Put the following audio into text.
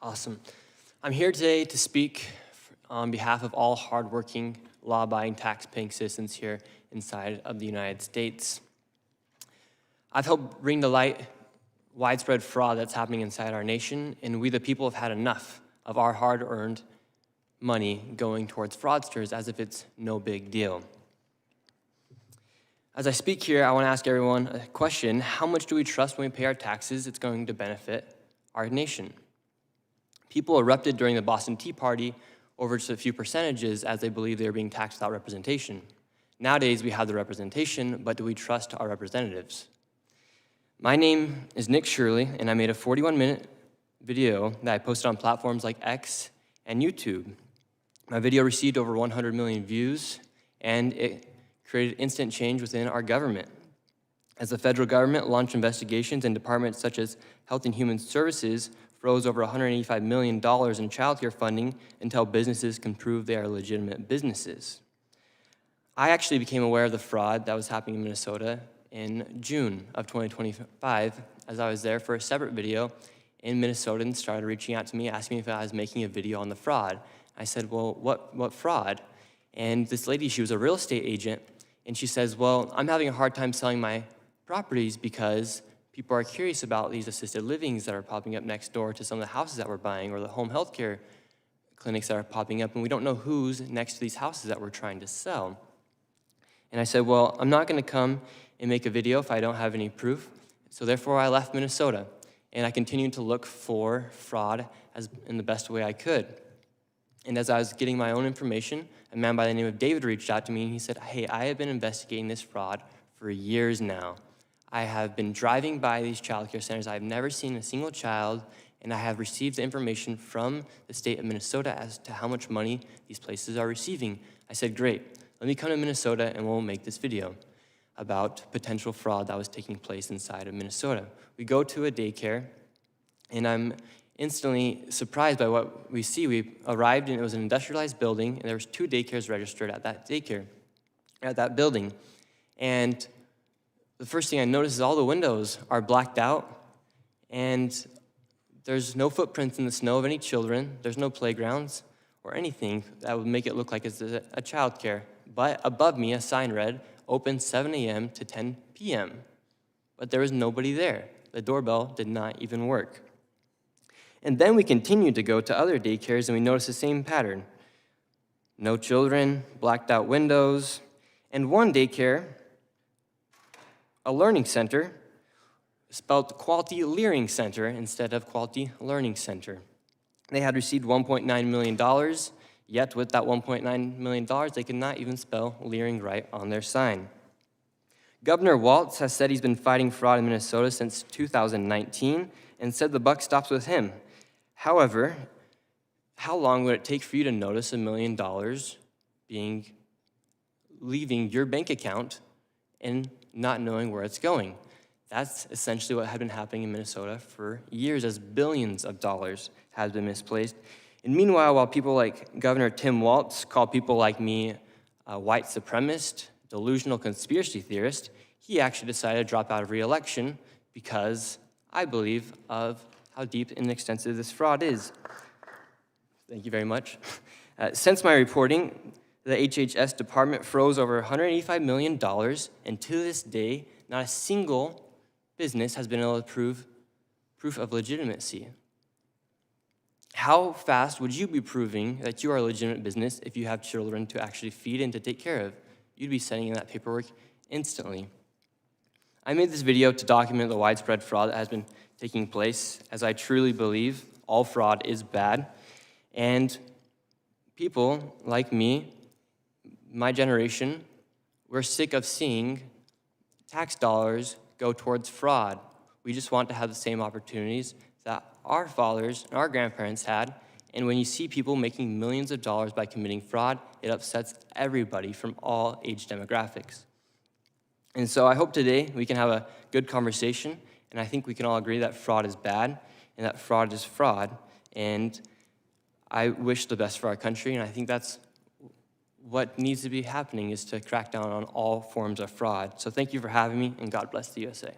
Awesome. I'm here today to speak on behalf of all hardworking, law-abiding, tax-paying citizens here inside of the United States. I've helped bring to light widespread fraud that's happening inside our nation, and we the people have had enough of our hard-earned money going towards fraudsters as if it's no big deal. As I speak here, I want to ask everyone a question. How much do we trust when we pay our taxes it's going to benefit our nation? People erupted during the Boston Tea Party over just a few percentages as they believed they were being taxed without representation. Nowadays, we have the representation, but do we trust our representatives? My name is Shirley, and I made a 41-minute video that I posted on platforms like X and YouTube. My video received over 100 million views, and it created instant change within our government. As the federal government launched investigations in departments such as Health and Human Services froze over $185 million in child care funding until businesses can prove they are legitimate businesses. I actually became aware of the fraud that was happening in Minnesota in June of 2025 as I was there for a separate video in Minnesota and started reaching out to me, asking me if I was making a video on the fraud. I said, well, what fraud? And this lady, she was a real estate agent, and she says, well, I'm having a hard time selling my properties because people are curious about these assisted livings that are popping up next door to some of the houses that we're buying or the home health care clinics that are popping up, and we don't know who's next to these houses that we're trying to sell. And I said, well, I'm not going to come and make a video if I don't have any proof. So therefore, I left Minnesota, and I continued to look for fraud in the best way I could. And as I was getting my own information, a man by the name of David reached out to me, and he said, hey, I have been investigating this fraud for years now. I have been driving by these child care centers. I've never seen a single child, and I have received information from the state of Minnesota as to how much money these places are receiving. I said, great, let me come to Minnesota and we'll make this video about potential fraud that was taking place inside of Minnesota. We go to a daycare, and I'm instantly surprised by what we see. We arrived, and it was an industrialized building, and there was 2 daycares registered at that building. And the first thing I noticed is all the windows are blacked out, and there's no footprints in the snow of any children. There's no playgrounds or anything that would make it look like it's a child care. But above me, a sign read, open 7 a.m. to 10 p.m. But there was nobody there. The doorbell did not even work. And then we continued to go to other daycares, and we noticed the same pattern. No children, blacked out windows, and one daycare, a learning center, spelled Quality Learning Center instead of Quality Learning Center. They had received $1.9 million, yet with that $1.9 million, they could not even spell leering right on their sign. Governor Walz has said he's been fighting fraud in Minnesota since 2019 and said the buck stops with him. However, how long would it take for you to notice $1 million leaving your bank account and not knowing where it's going? That's essentially what had been happening in Minnesota for years as billions of dollars had been misplaced. And meanwhile, while people like Governor Tim Walz call people like me a white supremacist, delusional conspiracy theorist, he actually decided to drop out of reelection because I believe of how deep and extensive this fraud is. Thank you very much. Since my reporting, the HHS department froze over $185 million, and to this day, not a single business has been able to prove proof of legitimacy. How fast would you be proving that you are a legitimate business if you have children to actually feed and to take care of? You'd be sending in that paperwork instantly. I made this video to document the widespread fraud that has been taking place, as I truly believe all fraud is bad, and people like me, my generation, we're sick of seeing tax dollars go towards fraud. We just want to have the same opportunities that our fathers and our grandparents had, and when you see people making millions of dollars by committing fraud, it upsets everybody from all age demographics. And so I hope today we can have a good conversation, and I think we can all agree that fraud is bad, and that fraud is fraud, and I wish the best for our country, and I think that's what needs to be happening is to crack down on all forms of fraud. So thank you for having me, and God bless the USA.